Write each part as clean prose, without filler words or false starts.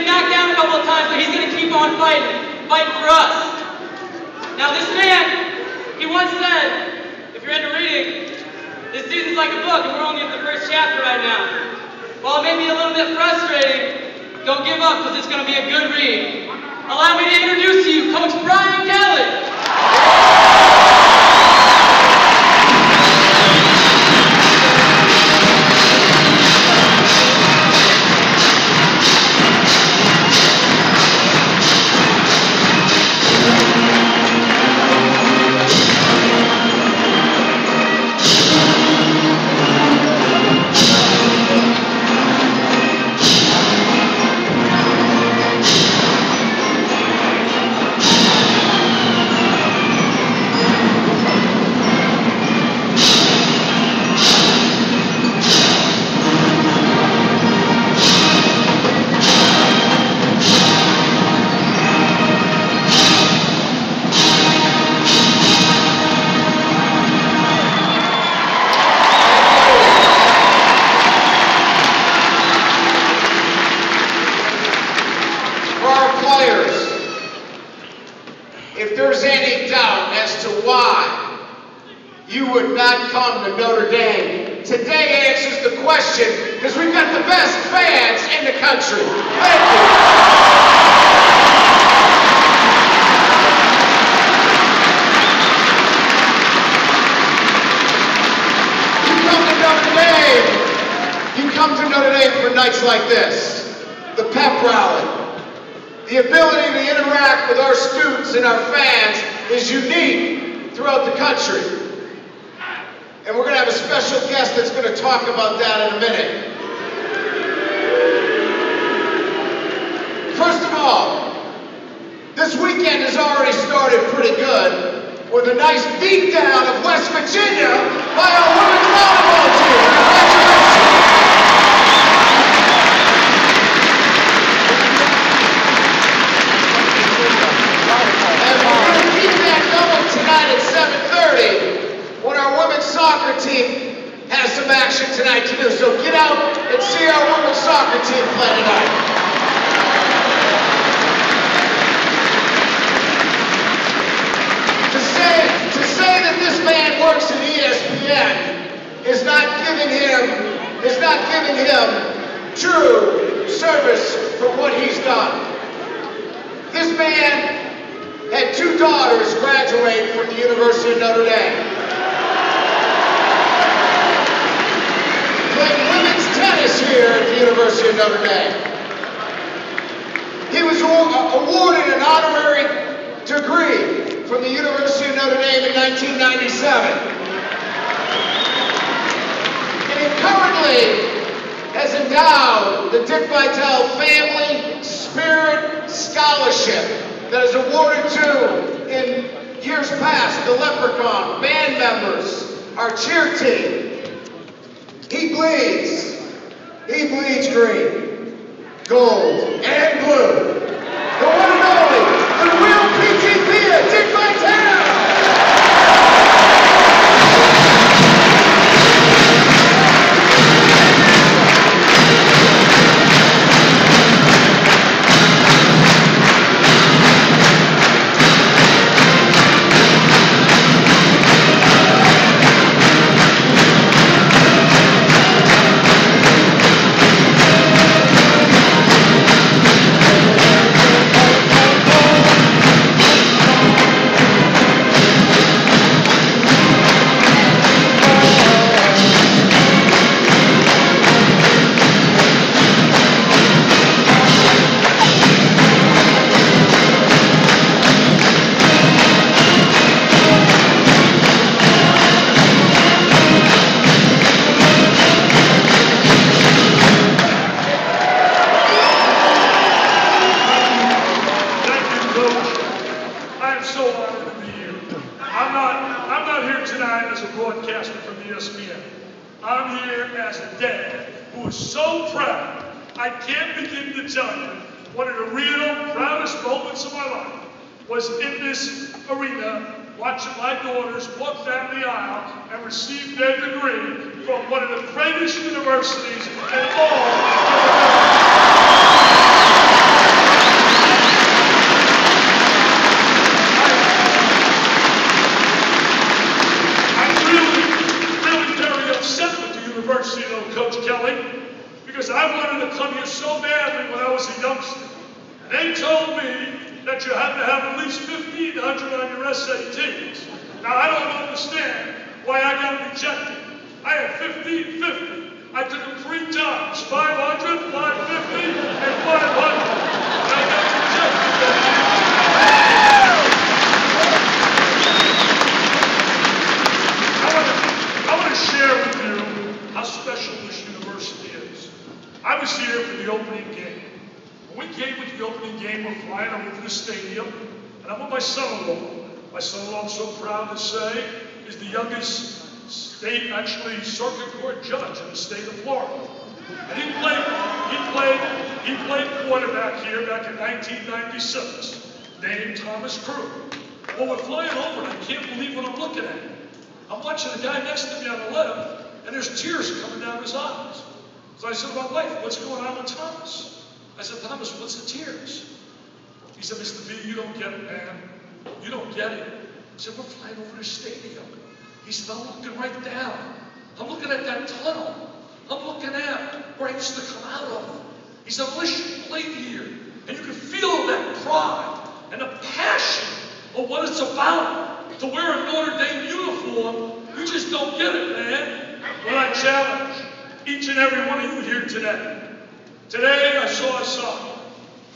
been knocked down a couple of times, but he's going to keep on fighting for us. Now this man, he once said, if you're into reading, this season's like a book and we're only in the first chapter right now. While it may be a little bit frustrating, don't give up because it's going to be a good read. Allow me to introduce to you Coach Brian Kelly. If there's any doubt as to why you would not come to Notre Dame, today answers the question because we've got the best fans in the country. Thank you. You come to Notre Dame for nights like this, the Pep Rally. The ability to interact with our students and our fans is unique throughout the country. And we're going to have a special guest that's going to talk about that in a minute. First of all, this weekend has already started pretty good with a nice beatdown of West Virginia by our women's volleyball team. Congratulations! Tonight at 7:30, when our women's soccer team has some action tonight to do. So get out and see our women's soccer team play tonight. To say that this man works at ESPN is not giving him true service for what he's done. This man had two daughters graduate from the University of Notre Dame. Played women's tennis here at the University of Notre Dame. He was awarded an honorary degree from the University of Notre Dame in 1997. And he currently has endowed the Dick Vitale Family Spirit Scholarship that is awarded to, in years past, the Leprechaun, band members, our cheer team. He bleeds green, gold, and blue. The one and only, the real PTP, Dick Vitale! I'm here as a dad who is so proud, I can't begin to tell you one of the real proudest moments of my life was in this arena watching my daughters walk down the aisle and receive their degree from one of the greatest universities in all of America. because I wanted to come here so badly when I was a youngster. And they told me that you had to have at least 1,500 on your SATs. Now, I don't understand why I got rejected. I had 1,550. I took them 3 times, 500, 550, and 500. And I got rejected. I want to share with you how special this university is. I was here for the opening game. When we came with the opening game, we're flying over the stadium, and I'm with my son-in-law. My son-in-law, I'm so proud to say, is the youngest state, actually, circuit court judge in the state of Florida. And he played quarterback here back in 1996, named Thomas Crew. Well, we're flying over, and I can't believe what I'm looking at. I'm watching the guy next to me on the left, and there's tears coming down his eyes. So I said to my wife, what's going on with Thomas? I said, Thomas, what's the tears? He said, Mr. B, you don't get it, man. You don't get it. I said, we're flying over the stadium. He said, I'm looking right down. I'm looking at that tunnel. I'm looking at where I used to come out of. He said, unless you played here, and you can feel that pride and the passion of what it's about to wear a Notre Dame uniform, you just don't get it, man. But I challenge each and every one of you here today. Today, I saw a sign.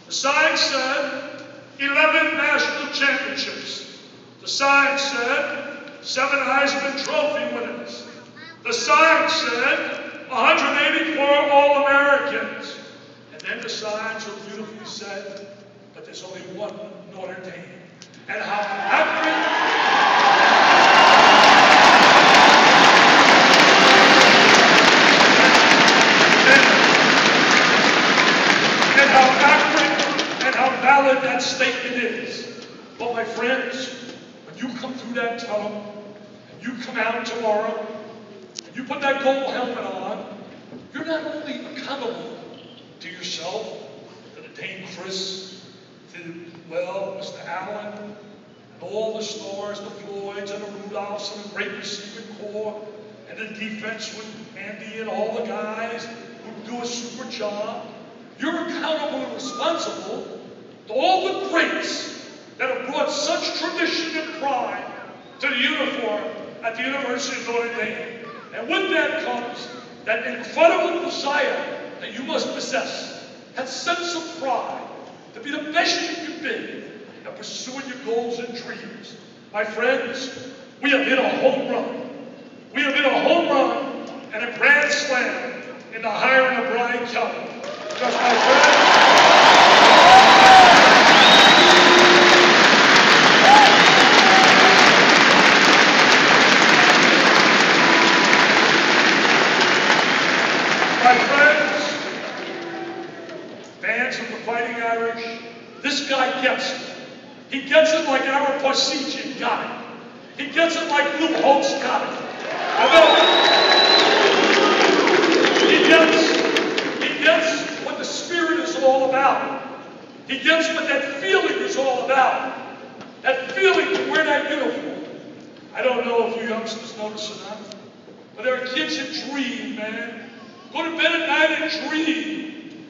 The sign said, 11 national championships. The sign said, 7 Heisman Trophy winners. The sign said, 184 All-Americans. And then the sign so beautifully said, but there's only one Notre Dame. And how accurate and how valid that statement is. But my friends, when you come through that tunnel, and you come out tomorrow, and you put that gold helmet on, you're not only accountable to yourself, to the Dame Chris, to, well, Mr. Allen, and all the stars, the Floyds, and the Rudolphs, and the great receiving corps, and the defense with Andy and all the guys who do a super job. You're accountable and responsible to all the greats that have brought such tradition and pride to the uniform at the University of Notre Dame. And with that comes that incredible desire that you must possess, that sense of pride, to be the best you can be, and pursuing your goals and dreams. My friends, we have hit a home run. We have hit a home run and a grand slam in the hiring of Brian Kelly. Because my friends, fans of the Fighting Irish, this guy gets it. He gets it like Ara Parsegian got it. He gets it like Lou Holtz got it. I know. He gets what the spirit is all about. He gets what that feeling is all about. That feeling to wear that uniform. I don't know if you youngsters notice or not, but there are kids that dream, man. Go to bed at night and dream.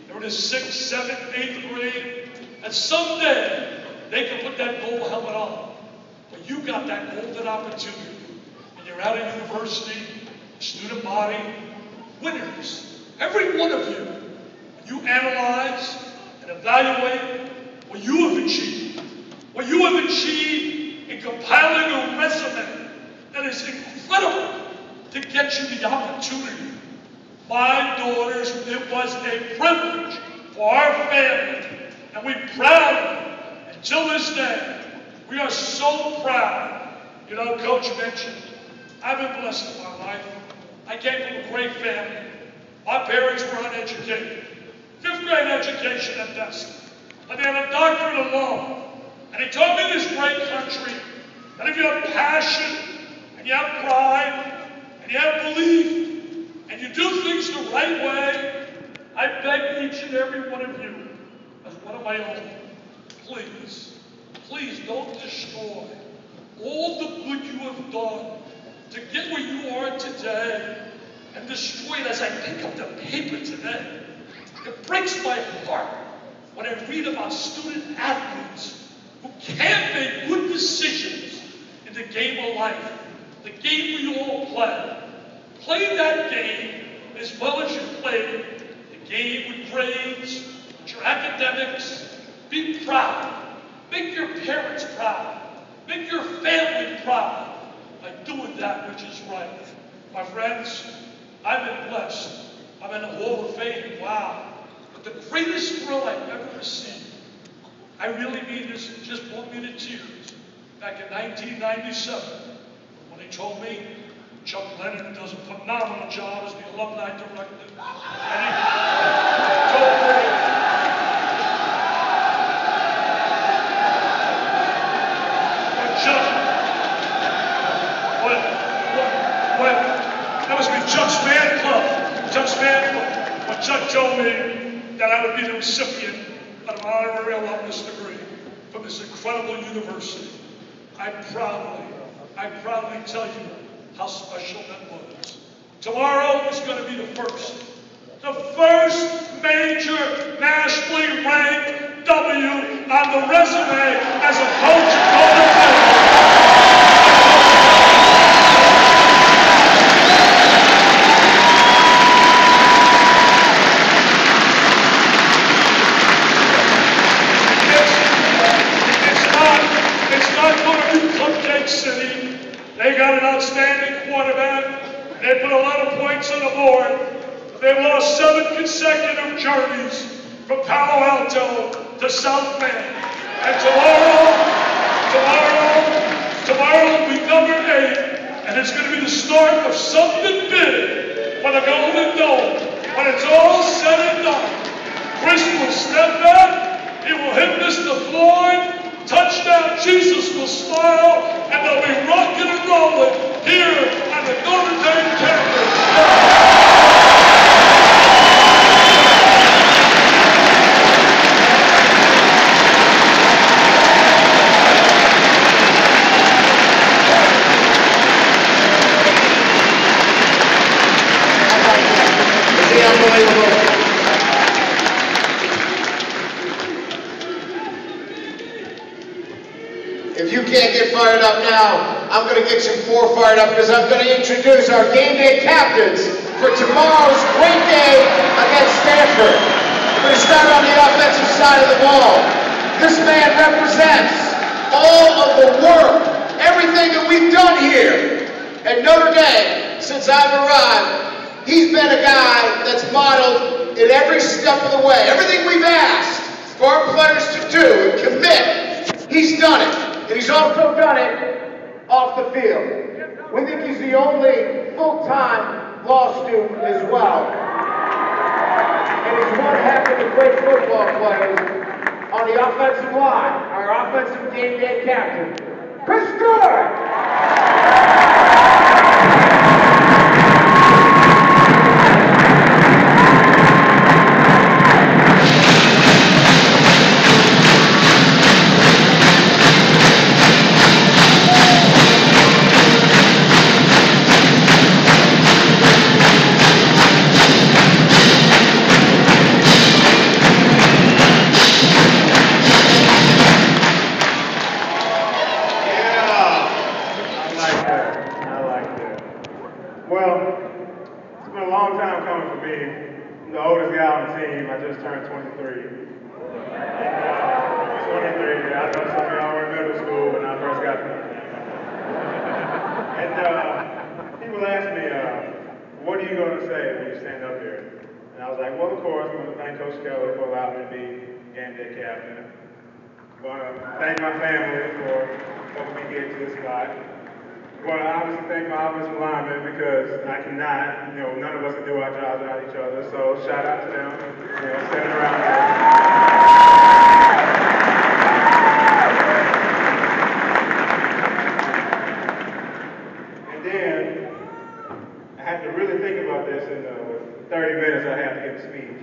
They're in the 6th, 7th, 8th grade, and someday they can put that gold helmet on. But you got that golden opportunity. And you're out of university, student body, winners. Every one of you. You analyze and evaluate what you have achieved. What you have achieved in compiling a resume that is incredible to get you the opportunity. My daughters, it was a privilege for our family, and we proudly, until this day, we are so proud. You know, Coach mentioned, I've been blessed in my life. I came from a great family. My parents were uneducated. 5th grade education at best. But they had a doctorate of law. And he taught me this great country that if you have passion, and you have pride, and you have belief, and you do things the right way, I beg each and every one of you, as one of my own, please, please don't destroy all the good you have done to get where you are today, and destroy it as I pick up the paper today. It breaks my heart when I read about student athletes who can't make good decisions in the game of life, the game we all play. Play that game as well as you play the game with grades, with your academics. Be proud. Make your parents proud. Make your family proud by doing that which is right. My friends, I've been blessed. I'm in the Hall of Fame, wow. But the greatest thrill I've ever received, I really mean this, it just brought me to tears. Back in 1997, when they told me Chuck Leonard does a phenomenal job as the alumni director. And he told me, that must be Chuck's fan club. Chuck's fan club. When Chuck told me that I would be the recipient of an honorary alumnus degree from this incredible university, I proudly tell you how special that was. Tomorrow is going to be the first major nationally ranked W on the resume as a coach at Notre Dame. City. They got an outstanding quarterback. They put a lot of points on the board. They've lost 7 consecutive journeys from Palo Alto to South Bend. And tomorrow will be number 8, and it's going to be the start of something big for the Golden Dome. When it's all said and done, Chris will step back. He will hit Mr. Floyd. Touchdown, Jesus will smile, and they'll be rocking and rolling here on the Notre Dame campus. Is he unbelievable? If you can't get fired up now, I'm going to get you more fired up because I'm going to introduce our game day captains for tomorrow's great day against Stanford. We're going to start on the offensive side of the ball. This man represents all of the work, everything that we've done here at Notre Dame since I've arrived. He's been a guy that's modeled in every step of the way. Everything we've asked for our players to do and commit, he's done it. And he's also done it off the field. We think he's the only full-time law student as well. And he's one heck of a great football player on the offensive line, our offensive game day captain, Chris Stewart. I just turned 23. 23, I know some of y'all were in middle school when I first got there. And people ask me, what are you going to say when you stand up here? And I was like, well, of course, I'm going to thank Coach Kelly for allowing me to be game day captain. I'm going to thank my family for helping me get to this spot. Well, I obviously thank my offensive linemen because I cannot, none of us can do our jobs without each other. So shout out to them, standing around here. And then I had to really think about this in the 30 minutes I had to give a speech.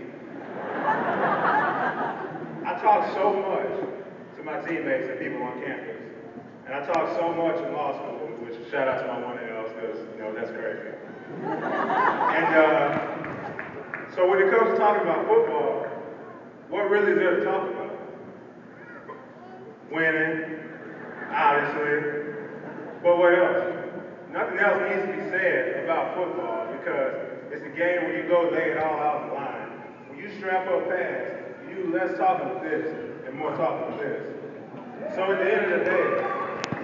I talk so much to my teammates and people on campus. And I talk so much in law school, which shout out to my 1Ls because, that's crazy. And So when it comes to talking about football, what really is there to talk about? Winning, obviously, but what else? Nothing else needs to be said about football because it's a game where you go lay it all out on the line. When you strap up pads, you do less talking with this and more talking with this. So at the end of the day,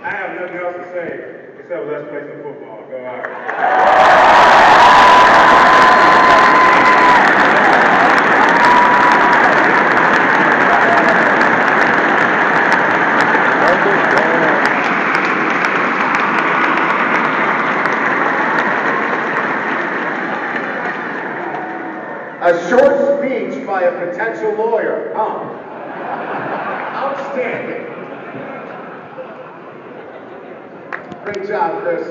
I have nothing else to say except let's play some football. Go out. A short speech by a potential lawyer, huh? Outstanding. Great job, Chris.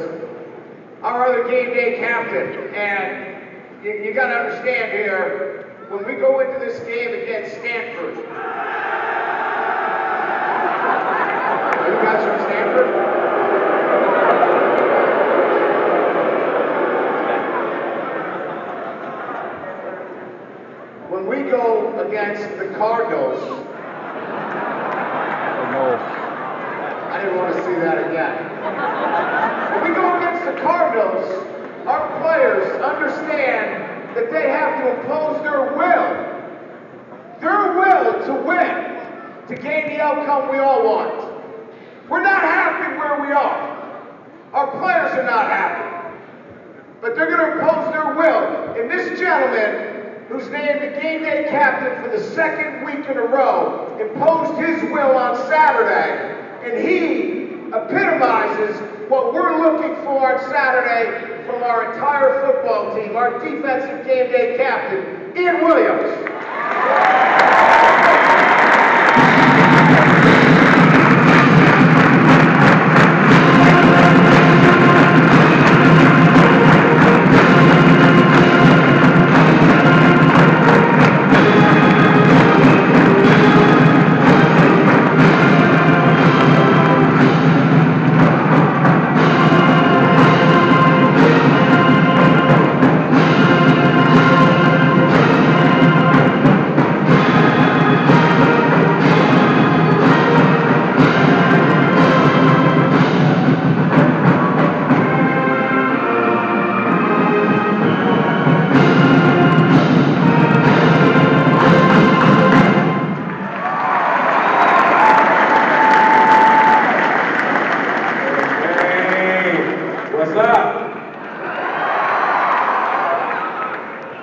Our other game day captain, and you got to understand here, when we go into this game against Stanford, are you guys from Stanford? When we go against the Cardinals, I didn't want to see that again. When we go against the Cardinals, our players understand that they have to impose their will to win, to gain the outcome we all want. We're not happy where we are. Our players are not happy. But they're going to impose their will. And this gentleman, who's named the game day captain for the second week in a row, imposed his will on Saturday, and he epitomizes what we're looking for on Saturday from our entire football team, our defensive game day captain, Ian Williams.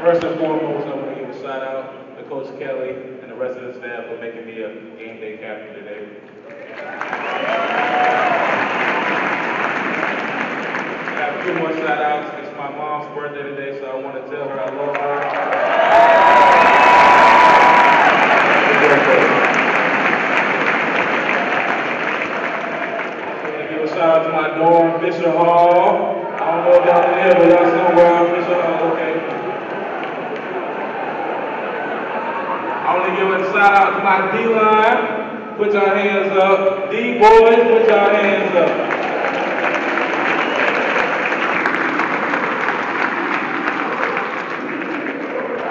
First and foremost, I want to give a shout out to Coach Kelly and the rest of the staff for making me a game day captain today. I have a few more shout outs. It's my mom's birthday today, so I want to tell her I love her. I want to give a shout out to my dorm, Fisher Hall. I don't know if y'all there, but y'all somewhere around Fisher Hall, okay? I want to give a shout out to my D-line. Put your hands up. D-boys, put your hands up.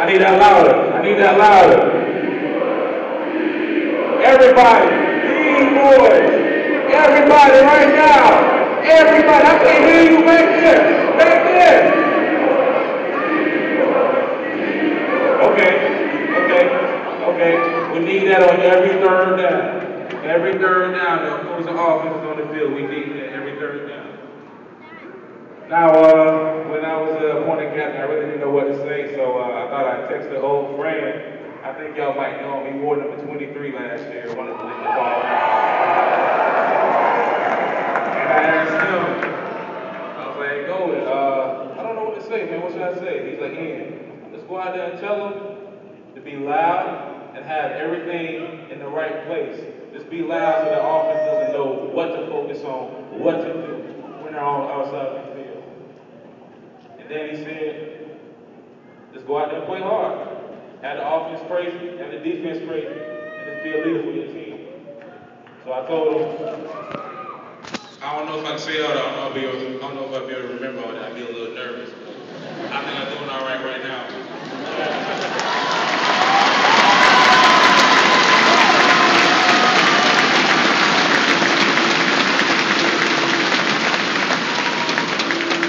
I need that louder. I need that louder. Everybody, D-boys. Everybody right now. Everybody. I can't hear you back there. Back there. Okay, we need that on every third down. Every third down, the opposing offense is on the field. We need that every third down. Now, when I was appointed captain, I really didn't know what to say, so I thought I'd text an old friend. I think y'all might know him. He wore number 23 last year. One of the league ball. And I asked him, I was like, go, I don't know what to say, man. What should I say? He's like, Ian, let's go out there and tell them to be loud and have everything in the right place. Just be loud so the offense doesn't know what to focus on, what to do when they're on outside the field. And then he said, just go out there and play hard. Have the offense crazy, have the defense crazy, and just be a leader for your team. So I told him, I don't know if I can say all that. I don't know if I'll be able to remember all that. I'd be a little nervous. I think I'm doing all right now.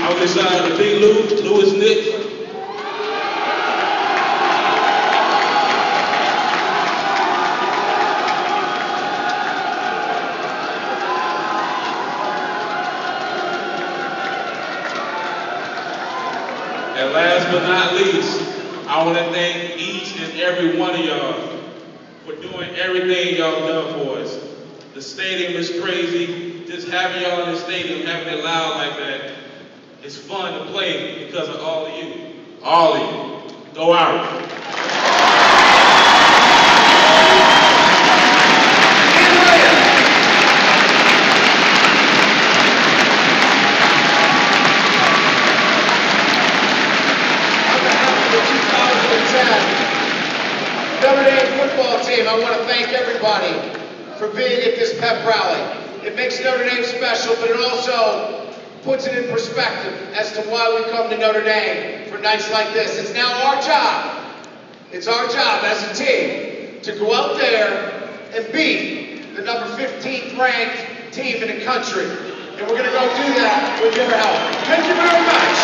On this side, the big Louis Nick. And last but not least, I want to thank each and every one of y'all for doing everything y'all done for us. The stadium is crazy. Just having y'all in the stadium, having it loud like that, it's fun to play because of all of you. All of you. Go out. Notre Dame football team, I want to thank everybody for being at this Pep Rally. It makes Notre Dame special, but it also puts it in perspective as to why we come to Notre Dame for nights like this. It's now our job. It's our job as a team to go out there and beat the number 15th ranked team in the country. And we're going to go do that with your help. Thank you very much.